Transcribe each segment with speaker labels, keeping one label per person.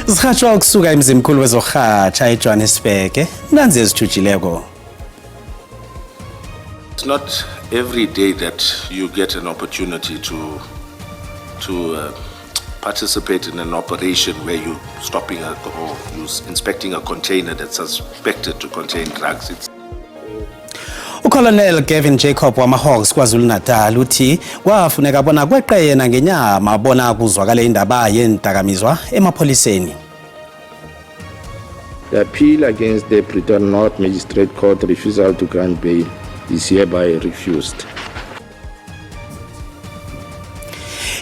Speaker 1: Zikhatshwa ukusuka emzimkhulu wezokurhatsha eJohannesburg nanzi ezithujileko.
Speaker 2: It's not every day that you get an opportunity to participate in an operation where you're stopping or you're inspecting a container that's suspected to contain drugs.
Speaker 1: Colonel Gavin Jacob wama-Hawks KwaZulu-Natal uthi kwafuneka bona kweqena ngenyama bona kuzwakale indaba yendakamizwa emapholiseni.
Speaker 3: The appeal against the Pretoria North Magistrate Court refusal to grant bail is hereby refused.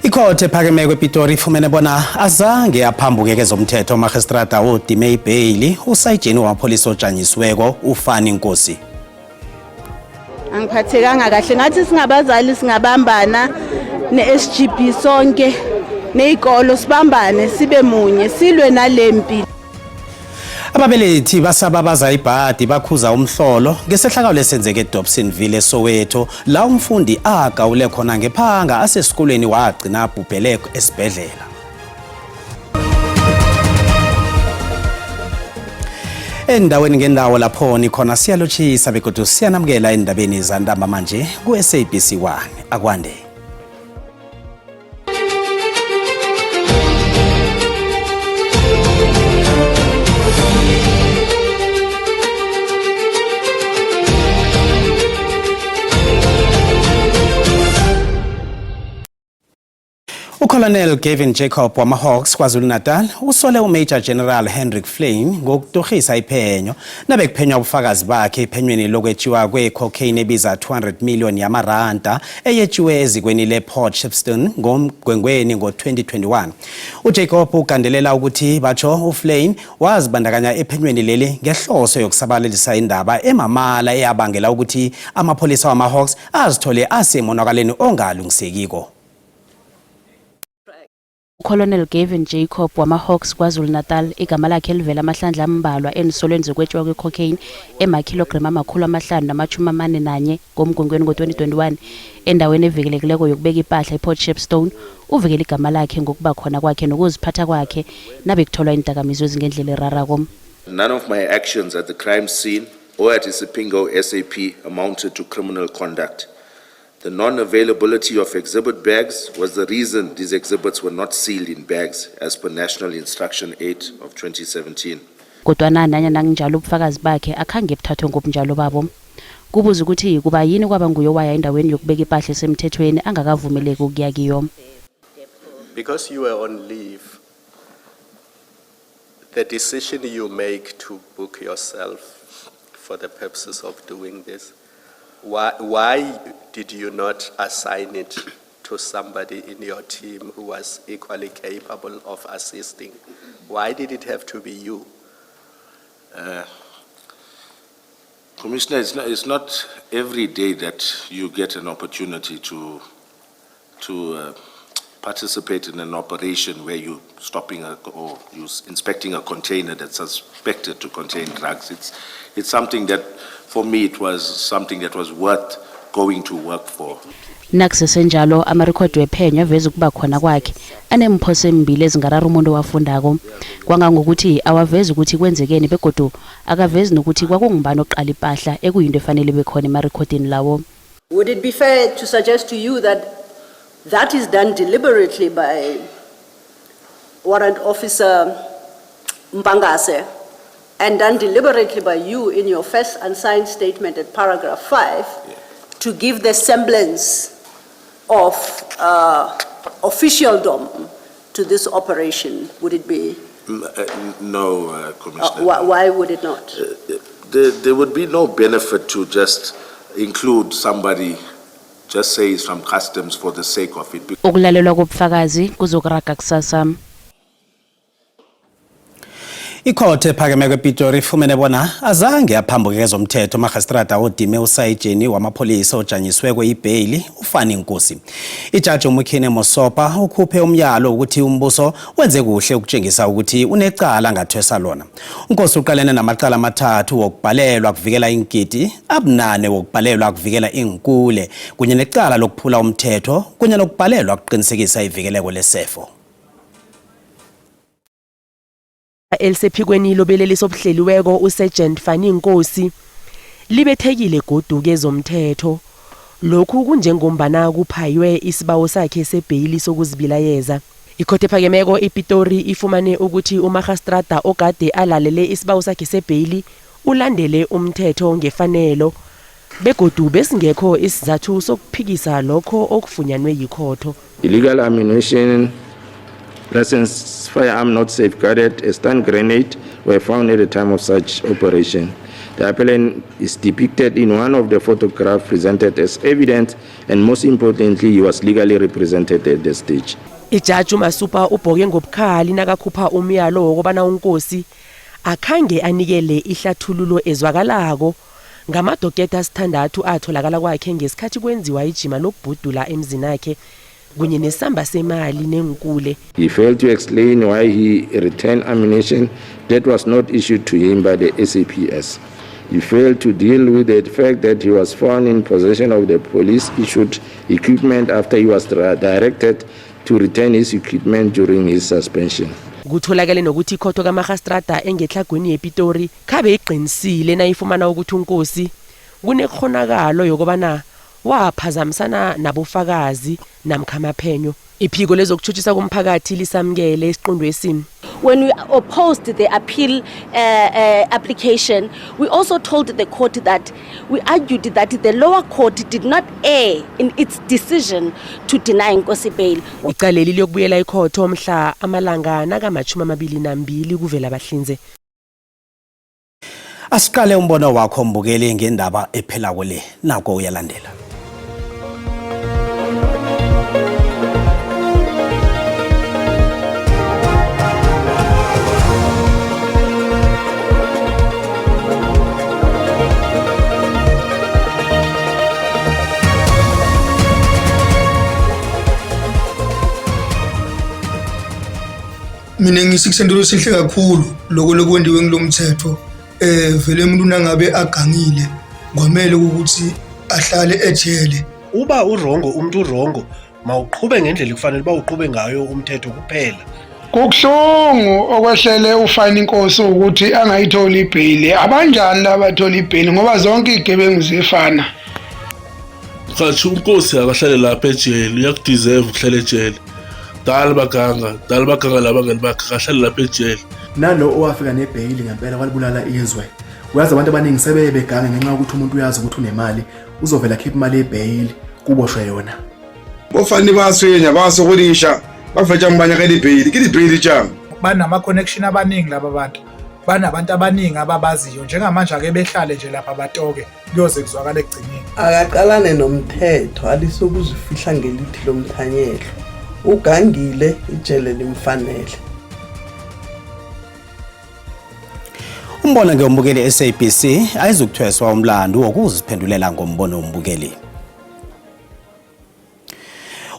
Speaker 1: Ikhothe ephakeme kwePitori ifumene bona azange aphambuke kezomthetho magistrate odime ibail usayijeni wamapholisa ojanyisiweko uFani Nkosi.
Speaker 4: Angiphathekanga kahle ngathi singabazali singabambana neSGB sonke nezikolo sibambane sibe munye silwe nalempi.
Speaker 1: Ababelethi basababaza ibhadi bakhuza umhlolo ngesehlakalo lesenzeke eDobsonville eSoweto la umfundi agawule khona ngephanga asesikolweni wagcina abhubhele esibhedlela. Endaweni ngendawo lapho nikhona siyalochisa begodwa siyanamukela endabeni zantamba manje ku-SABC1 akwande. Colonel Gavin Jacob wama-Hawks KwaZulu-Natal usole uMajor General Hendrik Flame ngokutorhisa iphenyo nabe kuphenywa ubufakazi bakhe iphenyweni lokwetshiwa kwe-cocaine ebiza 200 million yamaranda eyetshiwe ezikweni le-Port Shepstone ngomgwengweni ngo-2021. UJacob ugandelela ukuthi batsho uFlame wazibandakanya ephenyweni leli ngehloso yokusabalalisa indaba emamala eyabangela ukuthi amapholisa wama-Hawks azithole asemonakaleni ongalungisekiko.
Speaker 5: Colonel Gavin Jacob wama-Hawks KwaZulu-Natal igama lakhe elivela amahlandla ambalwa enisolweni zokwetshiwa kwe-cocaine emakilogram ama-541 ngomgwengweni ngo-2021 endaweni evikelekileko yokubeka impahla ePort Shepstone. Uvikela igama lakhe ngokuba khona kwakhe nokuziphatha kwakhe nabe kutholwa indakamizwa ezingendlela erarako.
Speaker 2: None of my actions at the crime scene or at Isipingo SAP amounted to criminal conduct. The non-availability of exhibit bags was the reason these exhibits were not sealed in bags as per National Instruction 8 of 2017.
Speaker 5: Kodwana nanyana kunjalo ubufakazi bakhe akhange buthathwe ngobunjalo babo. Kubuza ukuthi kuba yini kwaba nguye waya endaweni yokubeka impahla esemthethweni angakavumeleki ukuya kiyo.
Speaker 6: Because you were on leave, the decision you make to book yourself for the purposes of doing this, why did you not assign it to somebody in your team who was equally capable of assisting? Why did it have to be you?
Speaker 2: Commissioner, it's not every day that you get an opportunity to participate in an operation where you're stopping or you're inspecting a container that's suspected to contain drugs. It's something that, for me, it was something that was worth going to work for.
Speaker 5: Nakusesenjalo amarekhodi wephenyo aveza ukuba khona kwakhe anemphoso embili ezingarara umuntu owafundako kwangangokuthi awaveza ukuthi kwenzekeni begodu akavezi nokuthi kwakungubani oqala impahla ekuyinto efanele bekhona emarekhodini lawo.
Speaker 7: Would it be fair to suggest to you that that is done deliberately by Warrant Officer Mpangase and done deliberately by you in your first unsigned statement at paragraph 5 to give the semblance of officialdom to this operation? Would it be?
Speaker 2: No, Commissioner.
Speaker 7: Why would it not?
Speaker 2: There would be no benefit to just include somebody, just say it's from customs for the sake of it.
Speaker 5: Ukulalelwa kobufakazi kuzokuraga kusasa.
Speaker 1: Ikhothe ephakeme kwePitori ifumene bona azange aphambuke kezomthetho magistrate odime usayijeni wamapholisa ojanyisiweko ibail uFani Nkosi. Ijaji uMukhine Mosopa ukhuphe umyalo ukuthi umbuso wenze kuhle ukutshengisa ukuthi unecala ngathwesa lona. uNkosi uqalene namacala amathathu wokubhalelwa kuvikela ingidi, abunane wokubhalelwa kuvikela inkule kunye necala lokuphula umthetho kunye nokubhalelwa ukuqinisekisa ivikeleko lesefo.
Speaker 8: elisephikweni lobeleliso obuhleliweko uSergeant Fanny Nkosi libethekile godu kezomthetho. Lokhu kunjengombana kuphaywe isibawo sakhe sebheyili sokuzibilayeza. Ikhothe ephakemeko iPitori ifumane ukuthi uMagistrata ogade alalele isibawo sakhe sebheyili ulandele umthetho ngefanelo begodu besingekho isizathu sokuphikisa lokho okufunyanwe yikhotho.
Speaker 3: Illegal ammunition, licensed firearm not safeguarded, a stun grenade were found at the time of such operation. The appellant is depicted in one of the photographs presented as evidence, and most importantly, he was legally represented at the stage.
Speaker 8: Ijaji uMasupa ubhoke ngobukhali nakakhupha umyalo wokubana uNkosi akhange anikele ihlathululo ezwakalako ngamadoketa asithandathu atholakala kwakhe ngesikhathi kwenziwa ijima lokubhudula emzini wakhe kunye nesamba semali nenkule.
Speaker 3: He failed to explain why he returned ammunition that was not issued to him by the SAPS. He failed to deal with the fact that he was found in possession of the police-issued equipment after he was directed to return his equipment during his suspension.
Speaker 8: Kutholakale nokuthi ikhotho kaMagistrata engehlagweni yePitori khabe iqinisile nayifumana ukuthi uNkosi kunekhonakalo yokubana waphazamisana nabofakazi namkha amaphenyo. Iphiko lezokuthuthisa komphakathi lisamkele isiqondo esimi.
Speaker 9: When we opposed the appeal application, we also told the court that we argued that the lower court did not err in its decision to deny Nkosi bail.
Speaker 8: Icaleli lokubuyela ikhotho mhla amalanga naka-22 kuvela Bahlinze.
Speaker 1: Asiqale umbono wakho mbukeli ngendaba ephela kule nako uyalandela.
Speaker 10: Mina ngisikisendelo sihle kakhulu lokho lokwendiwe ngilomthetho vele umuntu nangabe agangile ngomele ukuthi ahlale ejele.
Speaker 11: Uba urongo umuntu urongo mawuqhube ngendlela kufanele bawuqhube ngayo umthetho kuphela.
Speaker 12: Kukuhlungu okwehlele uFanny Nkosi ukuthi angayitholi ibhayili. Abanjani labathola ibhayili ngoba zonke igebengu zifana.
Speaker 13: Khathi uNkosi akahlale lapha ejele uyakudeserve ukuhlala ejele. Dala baganga labangani bakhe kahlale lapha ejele.
Speaker 14: Nalo owafika nebhayili ngempela walibulala izwe. Uyazi abantu abaningi sebebegange ngenxa ukuthi umuntu uyazi ukuthi unemali uzovela khipha imali ebhayili kuboshwe yona.
Speaker 15: Bofani baswenya basokulisha bafetha mbanyakela ibhayili kile ibhayili jam.
Speaker 16: Banama connection abaningi laba bantu. Banabantu abaningi ababaziyo njengamanje ake behlale nje lapha batoke kuyoze kuzwakala egcineni.
Speaker 17: Akaqalane nomthetho alisokuzifihla ngelithi lomthanyelo. Ugangile ijele limfanele.
Speaker 1: Umbono ngombukeli SABC ayizukuthweswa umlando wokuziphendulela ngombono wombukeli.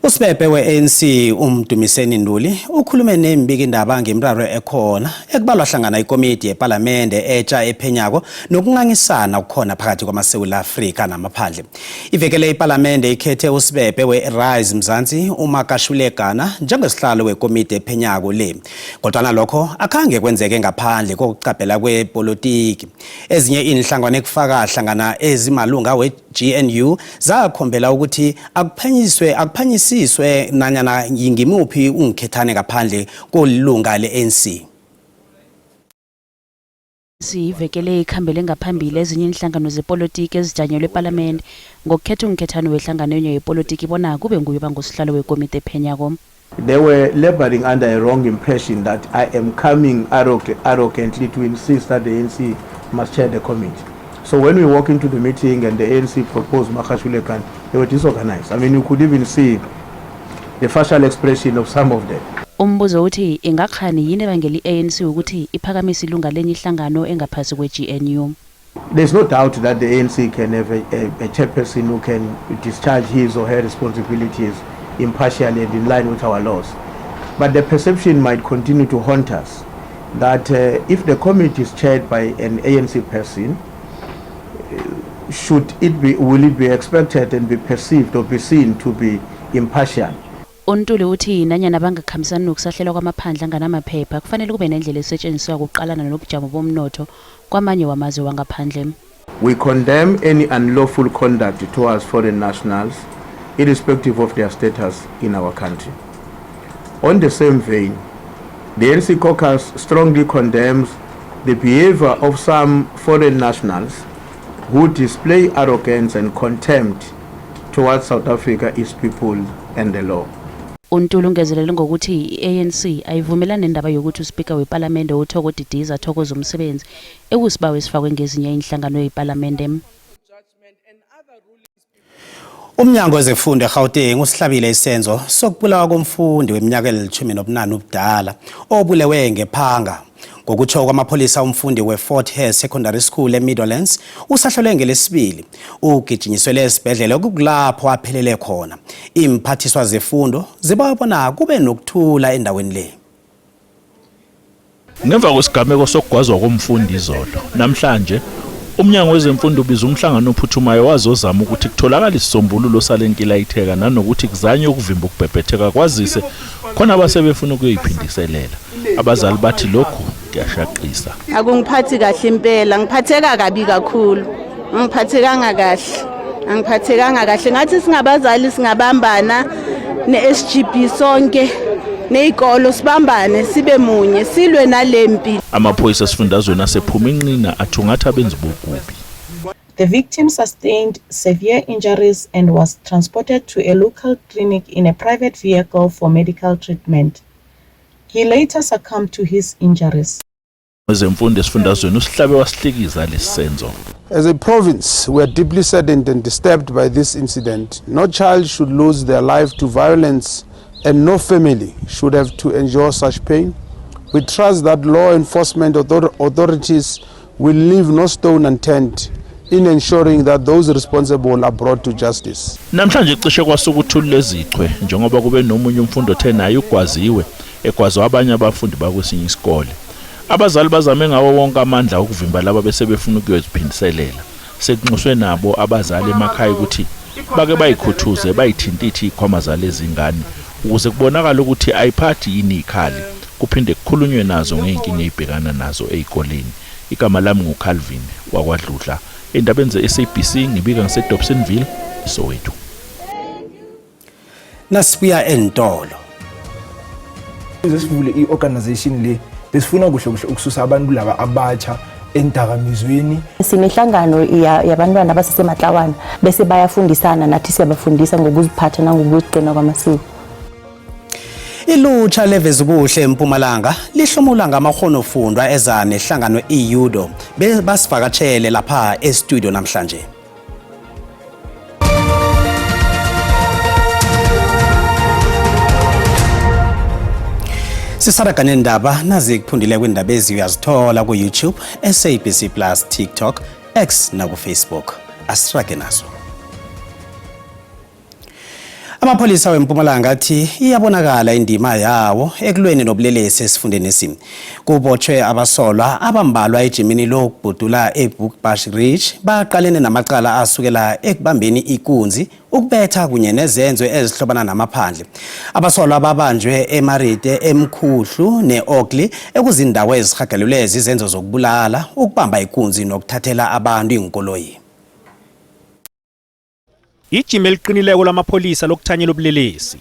Speaker 1: Usibebe we-ANC uMdumiseni Nduli ukhulume nembiki indaba ngemraro ekhona ekubalwa hlangana ikomiti yeParlamente etsha ephenyako nokungangisana ukukhona phakathi kwamaSewula Afrika namaphandle. Ivekele iParlamente ikhethe usibebe we-Rise Mzansi uMakashulegana njengesihlalo wekomiti ephenyako le. Kodwa lokho akhange kwenzeke ngaphandle kokucaphela kwepolitiki. Ezinye inhlangano ekufaka hlangana ezimalunga we-GNU zakhombela ukuthi akuphanyisiswe nanyana yingimuphi ungikhethane ngaphandle kolunga le-ANC.
Speaker 5: Sivekele ikhambele ngaphambili ezinye inhlangano zepolitiki ezijanyelwe eParlamente ngokukhetha ungikhethane wehlangano yepolitiki bona kube nguye bangosihlalo wekomiti ephenyako.
Speaker 18: They were laboring under a wrong impression that I am coming arrogantly to insist that the ANC must chair the committee. So when we walk into the meeting and the ANC proposed Makashulekan, they were disorganized. I mean, you could even see the facial expression of some of them.
Speaker 5: Umbuzo uthi ingakhani yini bangeli ANC ukuthi iphakamisa ilunga lenye ihlangano engaphasi kwe-GNU.
Speaker 18: There's no doubt that the ANC can have a chairperson who can discharge his or her responsibilities impartially and in line with our laws. But the perception might continue to haunt us that if the committee is chaired by an ANC person, will it be expected and be perceived or be seen to be impartial?
Speaker 5: uNtuli uthi nanyana bangakhambisani nokusahlelwa kwamaphandla nganamaphepha kufanele kube nendlela esetshenziswa ukuqalana nobujamo bomnotho kwamanye wamazwe wangaphandle.
Speaker 18: We condemn any unlawful conduct towards foreign nationals, irrespective of their status in our country. On the same vein, the ANC caucus strongly condemns the behavior of some foreign nationals who display arrogance and contempt towards South Africa, its people and the law.
Speaker 5: uNtuli ungezelele ngokuthi iANC ayivumelani nendaba yokuthi uSpeaker weParliament uThoko Didiza thokoza umsebenzi ekusibawe esifakwe ngezinye inhlangano yeParliament.
Speaker 1: Umnyango wezefundo eGauteng usihlabile isenzo sokubulawa komfundi weminyaka eli-18 ubudala obulewe ngephanga. Ngokutsho kwamapholisa umfundi weFort Hare Secondary School eMidlands usahlelwe ngelesibili ugijinyiswe esibhedlela okulapho aphelele khona. Imphathiswa zefundo zibabona kube nokuthula endaweni le.
Speaker 19: Ngemva kwesigameko sokugwazwa komfundi izolo namhlanje umnyango wezemfundo ubiza umhlangano ophuthumayo wazozama ukuthi kutholakala isisombululo salenkinga itheka nanokuthi kuzanywe ukuvimba ukubhebhetheka kwazise khona abasebefuna ukuyiphindiselela. Abazali bathi lokho kuyashaqisa.
Speaker 4: Akungiphathi kahle impela, ngiphatheka kabi kakhulu. Ngiphathekanga kahle. Ngathi singabazali singabambana neSGB sonke nezikolo sibambane sibe munye silwe nalempi.
Speaker 19: Amaphoyisa esifundazweni asephuma inqina athungatha benzi bokubi.
Speaker 20: The victim sustained severe injuries and was transported to a local clinic in a private vehicle for medical treatment. He later succumbed to his injuries.
Speaker 19: Wezemfundo esifundazweni usihlabe wasihlikiza lesisenzo.
Speaker 21: As a province, we are deeply saddened and disturbed by this incident. No child should lose their life to violence and no family should have to endure such pain. We trust that law enforcement authorities will leave no stone unturned in ensuring that those responsible are brought to justice.
Speaker 19: Namhlanje cishe kwasukuthula lezichwe njengoba kube nomunye umfundi othe naye ugwaziwe egwazwa abanye abafundi bakwesinye isikole. Abazali bazame ngawo wonke amandla ukuvimba laba bese befuna ukuyoziphindiselela. Sekunxuswe nabo abazali emakhaya ukuthi bake bayikhuthuze bayithintithi ikhwamazali ezingane ukuze kubonakala ukuthi ayiphathi yini ikhali kuphinde kukhulunywe nazo ngeenkinga ezibhekana nazo ezikoleni. Igama lami nguCalvin wakwaDludla endabeni zeSABC ngibika ngiseDobsonville eSoweto.
Speaker 1: Nasibuya entolo.
Speaker 22: Sesivule iorganization le besifuna kuhle ukususa abantu laba abatsha entakamizweni.
Speaker 23: Sinehlangano yabantwana abasesemahlawana bese bayafundisana nathi siyabafundisa ngokuziphatha nangokuziqina kwamasiko.
Speaker 1: Ilutsha levezubuhle eMpumalanga lihlomula ngamahonofundwa eza nehlangano iYudo basivakatshele lapha estudio namhlanje. Sisaraga nendaba nazi kuphundile kwindaba eziyazithola ku YouTube, SABC Plus, TikTok, X na ku Facebook. Asirage nazo. Amapholisa weMpumalanga athi iyabonakala indima yawo ekulweni nobulelesi esifundeni esimi. Kubotshwe abasolwa abambalwa ejimini lokubhudula eBushbuck Ridge baqalene namacala asukela ekubambeni ikunzi ukubetha kunye nezenzo ezihlobana namaphandle. Abasolwa babanjwe eMarite, eMkhuhlu neOakley ekuzindawo ezihagalelwe izenzo zokubulala, ukubamba ikunzi nokuthathela abantu inkoloyi.
Speaker 24: Ijima eliqinileko lamapholisa lokuthanyela ubulelesi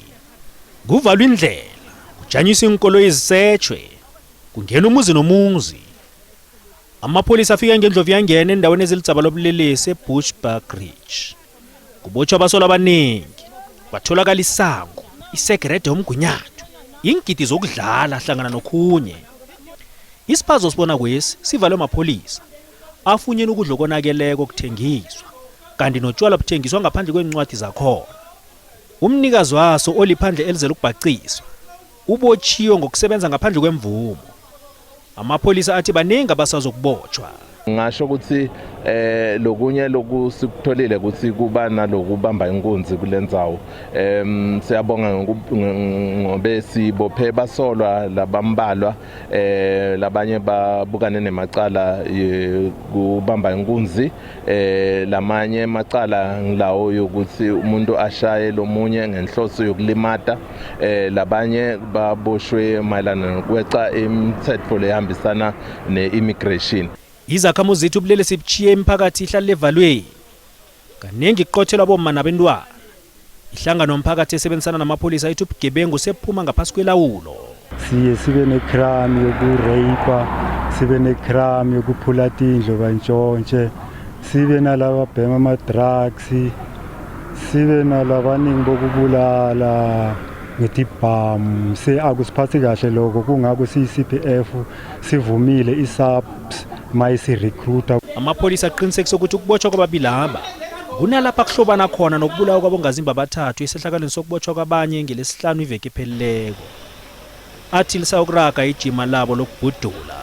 Speaker 24: kuvalwa indlela kujanyiswa inkolo ezisetshwe kungena umuzi nomuzi. Amapholisa afika ngendlovu yangena endaweni ezilitsaba lobulelesi eBushbuck Ridge. Kubotshwa abasolwa abaningi batholakala isango, isegrede yomgunyathi, ingidi zokudlala hlangana nokhunye. Isiphazo sibona kwesi sivalwe amapholisa afunyeni ukudla konakeleko kuthengiswa kanti notshwala buthengiswa ngaphandle kwencwadi zakhona. Umnikazi waso oliphandle elizela ukubhaciswa ubotshiwe ngokusebenza ngaphandle kwemvumo. Amapholisa athi baningi abasazokubotshwa.
Speaker 2: Ngasho ukuthi lokunye lokusikutholile ukuthi kuba nalokubamba inkunzi kulendzawo. Siyabonga ngobe sibophe basolwa labambalwa labanye babukane nemacala kubamba inkunzi lamanye macala ngilawo yokuthi umuntu ashaye lomunye ngenhloso yokulimata labanye baboshwe mayelana nokweca imithetho lehambisana ne-immigration.
Speaker 24: Izakhamuzi zethu bulele sibuchiye emphakathi ihlala levalweni kaningi iqothelwa bomma nabantwana. Ihlangano nomphakathi esebenzisana namapholisa ethu ubugebengu sephuma ngaphasi kwelawulo.
Speaker 3: Sibe necrime yokureipa, sibe necrime yokuphula tindlu kantshontshe, sibe nalaba bhema ama-drugs, sibe nalabaningi bokubulala ngetibhamu. Akusiphathi kahle lokho, kungako siyi-CPF sivumile i-SAPS mayisi recruiter.
Speaker 24: Amapholisa aqinisekisa ukuthi ukubotshwa kwababili laba kunalapha kuhlobana khona nokubulawa kwabongazimba abathathu esehlakalweni sokubotshwa kwabanye ngelesihlanu iveke epheleleko. Athi lisawukuraga ijima labo lokubhudula.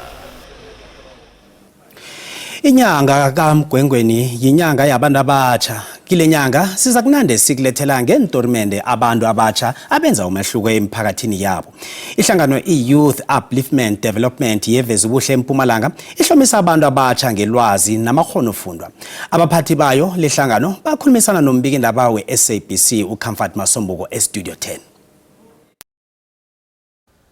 Speaker 1: Inyanga kaMgwengweni yinyanga yabantu abatsha. Kile nyanga siza kunande sikulethela ngentorimende abantu abatsha abenza umehluko emphakathini yabo. Ihlangano i-Youth Upliftment Development yeveza ubuhle eMpumalanga ihlomisa abantu abatsha ngelwazi namakhono fundwa. Abaphathi bayo lehlangano bakhulumisana nombikindaba we-SABC uComfort Masombuko eStudio 10.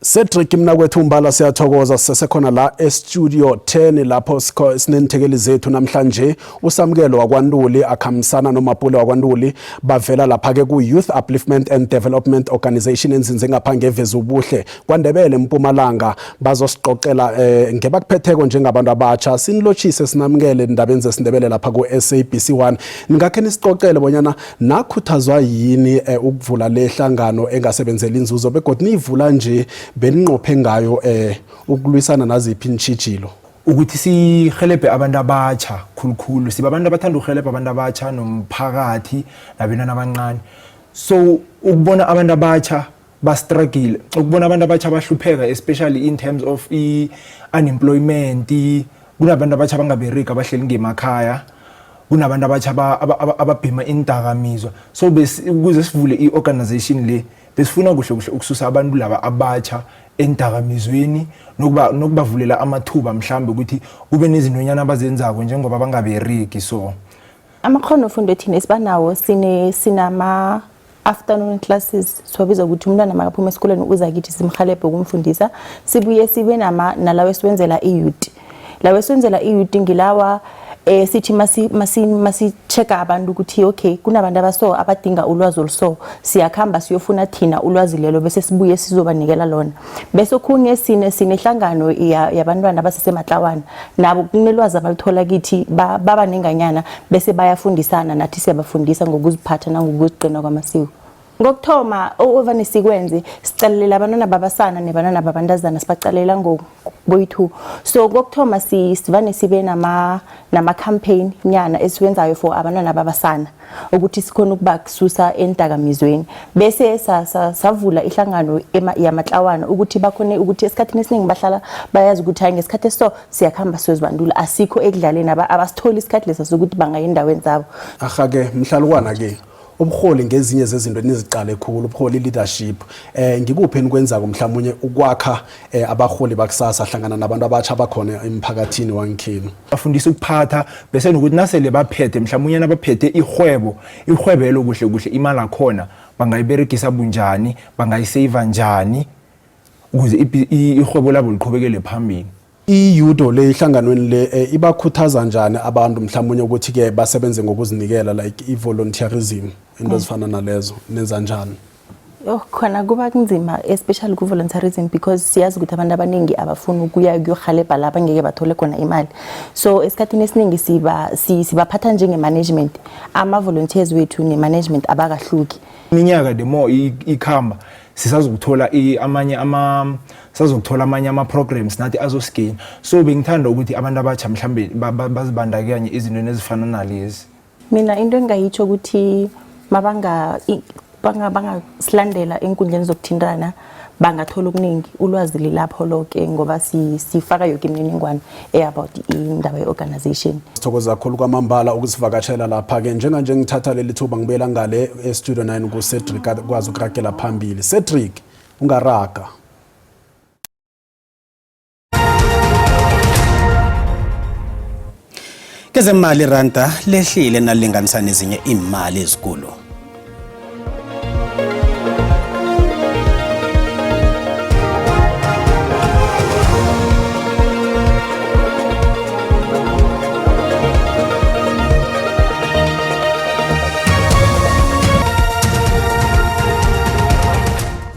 Speaker 6: Cedric Mnakwethu Mbala siyathokoza sisekhona la eStudio 10 lapho sinenthekeli zethu namhlanje. Usamkelo waKwaNtuli akhambisana noMapule waKwaNtuli bavela lapha ke ku Youth Upliftment and Development Organization enzinze ngapha ngeveza ubuhle kwaNdebele eMpumalanga bazosiqoqela ngebakuphetheko njengabantu abatsha. Sinilotshise sinamkele indabeni zesindebele lapha ku SABC1. Ningakhe nisiqoqele bonyana nakhuthazwa yini ukuvula lehlangano engasebenzeli inzuzo begodwa nivula nje beninqophe ngayo ukulwisana naziphi intshijilo
Speaker 22: ukuthi sihelebhe abantu abatsha khulukhulu siba abantu abathanda uhelebha abantu abatsha nomphakathi nabantwana abancane. So ukubona abantu abatsha ba-struggle, ukubona abantu abatsha bahlupheka especially in terms of unemployment, kunabantu abatsha abangabereki abahleli ngemakhaya, kunabantu abatsha ababhema indakamizwa. So ukuze sivule i-organization le besifuna kuhle kuhle ukususa abantu laba abatsha endakamizweni nokubavulela amathuba mhlambe ukuthi kube nezintonyana abazenzako njengoba bangabereki. So
Speaker 23: amakhono fundo thina esibanawo sinama afternoon classes sobiza ukuthi umntwana makaphuma esikoleni uza kithi simkhalebhe ukumfundisa. Sibuye sibe nalawe siwenzela i-youth. Lawe siwenzela i-youth ngilawa sithi masi check abantu ukuthi okay kunabantu abaso abadinga ulwazi oluso siyakhamba siyofuna thina ulwazi lelo bese sibuye sizobanikela lona. Bese khunye sinehlangano yabantwana abasesemahlawana nabo kunelwazi abalithola kithi baba nenganyana bese bayafundisana nathi siyabafundisa ngokuziphatha nangokuziqina kwamasiko. Ngokthoma ovane sikwenze sicalela abantwana babasana nebantwana babantazana sibacalela ngokuboyithu. So ngokthoma sivane sibe nama campaign nyana esiwenzayo for abantwana babasana ukuthi sikhona ukubakususa endakamizweni. Bese savula ihlangano yamahlawana ukuthi bakhone ukuthi esikhathini esiningi bahlala bayazi ukuthi hayi ngesikhathi so siyakhamba siyozibandula asikho ekudlaleni abasitholi isikhathi lesa sokuthi bangaye endaweni zabo.
Speaker 6: Ahake mhlalukwana ke ubuholi ngezinye zezinto niziqale khulu ubuholi leadership ngikuphi enikwenza mhlawumnye ukwakha abaholi bakusasa hlangana nabantu abatsha abakhona emphakathini wangikhini
Speaker 22: bafundisa ukuphatha bese nokuthi nasele baphethe mhlawumnye nabaphethe ihwebo elo kuhle kuhle imali akhona bangayiberegisa bunjani bangayisave njani ukuze ihwebo labo liqhubekele phambili.
Speaker 6: I-Yudo le ihlanganweni le ibakhuthaza njani abantu mhlawumnye ukuthi ke basebenze ngokuzinikela like i-volunteerism into ezifana nalezo nenza njani?
Speaker 23: Khona kuba kunzima especially ku volunteerism because siyazi ukuthi abantu abaningi abafuna ukuya kuyohalebha lapha ngeke bathole khona imali. So esikhathini esiningi sibaphatha njenge management ama volunteers wethu ne management abakahluki.
Speaker 22: Iminyaka the more ikhamba sisazokuthola amanye ama programs nathi azosgain. So bengithanda ukuthi abantu abatsha mhlambe bazibandakanye izinto ezifana nalezi.
Speaker 23: Mina into engayitsho ukuthi mabanga bangasilandela enkundleni zokuthintana bangathola okuningi ulwazi lilapho lonke ngoba sifaka yonke imininingwane about indaba ye-organization.
Speaker 6: Sithokoza kakhulu kwamambala ukusivakashela lapha ke njenganje ngithatha leli thuba ngibuyela ngale e-studio 9 ku-Cedric akwazi ukuragela phambili. Cedric ungaraga.
Speaker 1: Kezemali ranta lehlile nalinganisa nezinye imali ezikulu.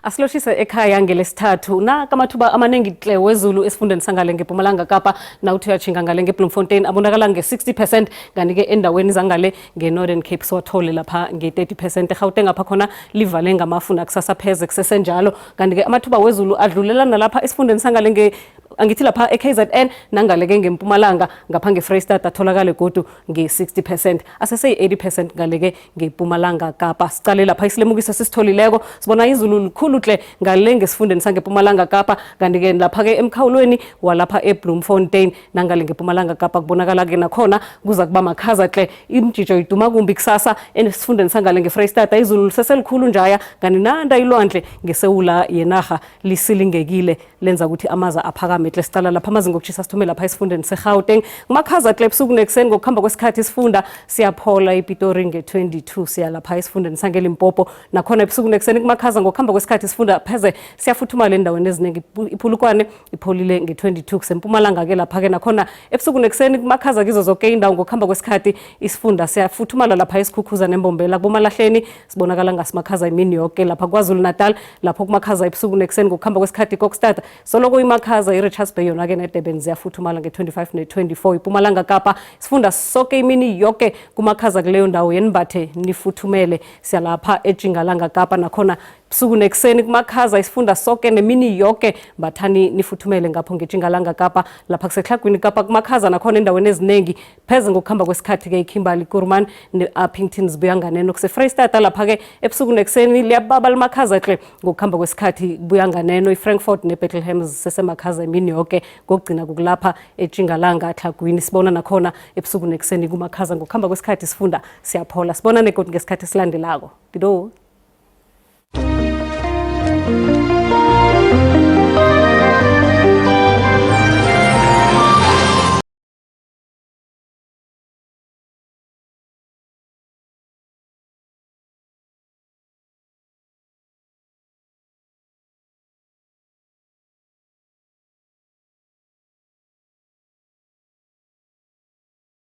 Speaker 7: Asiloshise ekhaya ngelesithathu na kamathuba amaningi hle wezulu esifundeni sangale ngePumalanga Kapa na uthi uyachinga ngale ngeBloemfontein abonakala nge60% kanti ke endaweni zangale ngeNorthern Cape siwathole lapha nge30%. eGauteng apha khona livale ngamafuna kusasa pheze kusesenjalo kanti ke amathuba wezulu adlulelana lapha esifundeni sangale angithi lapha eKZN nangale ke ngeMpumalanga ngapha ngeFreystata atholakala godu nge60%. asese 80% ngale ke ngePumalanga Kapa. Sicale lapha isilemukiso sisitholileko sibona izulu likhulu hle ngale ngesifundeni sangePumalanga Kapa kanti ke lapha ke emkhawulweni walapha eBloemfontein nangale ngePumalanga Kapa kubonakala ke nakhona kuza kuba makhaza hle imjijo iduma kumbi kusasa esifundeni sangale ngeFreystata izulu liseselikhulu njaya kanti nanda ilwandle ngesewula yenaga lisilingekile lenza ukuthi amaza aphakame hle. Sicala lapha amazinga okuchisa sithome lapha esifundeni seGauteng kumakhaza hle ebusuku nekuseni ngokuhamba kwesikhathi isifunda siyaphola ePitori nge22 siya lapha esifundeni sangeLimpopo nakhona ebusuku nekuseni kumakhaza ngokuhamba kwesikhathi isifunda pheze siyafuthumala endaweni eziningi iPhulukwane ipholile nge22 kuseMpumalanga ke lapha ke nakhona ebusuku nekuseni kumakhaza kizo zonke indawo ngokuhamba kwesikhathi isifunda siyafuthumala lapha esikhukhuza neMbombela kubomalahleni sibonakala ngasimakhaza imini yonke lapha kwaZulu Natal lapho kumakhaza ebusuku nekuseni ngokuhamba kwesikhathi Kokstad soloko imakhaza iRichards Bay yona ke neDurban ziyafuthumala nge25 ne24 iPumalanga Kapa sifunda sonke imini yonke kumakhaza kuleyo ndawo yenibathe nifuthumele siyalapha eJingalanga Kapa nakhona ebusuku nekuseni kumakhaza isifunda sonke nemini yonke bathani nifuthumele ngapho ngeJingalanga Kapa lapha kusehlagwini Kapa kumakhaza nakhona endaweni eziningi pheze ngokuhamba kwesikhathi ke iKimberley Kuruman neUppington zibuya nganeno kuseFreystata lapha ke ebusuku nekuseni liyababa limakhaza hle ngokuhamba kwesikhathi kubuya nganeno iFrankfurt neBethlehem sesemakhaza imini yonke kokugcina kukulapha eJingalanga ehlagwini sibona nakhona ebusuku nekuseni kumakhaza ngokuhamba kwesikhathi sifunda siyaphola sibona negodi ngesikhathi silandelako. Dido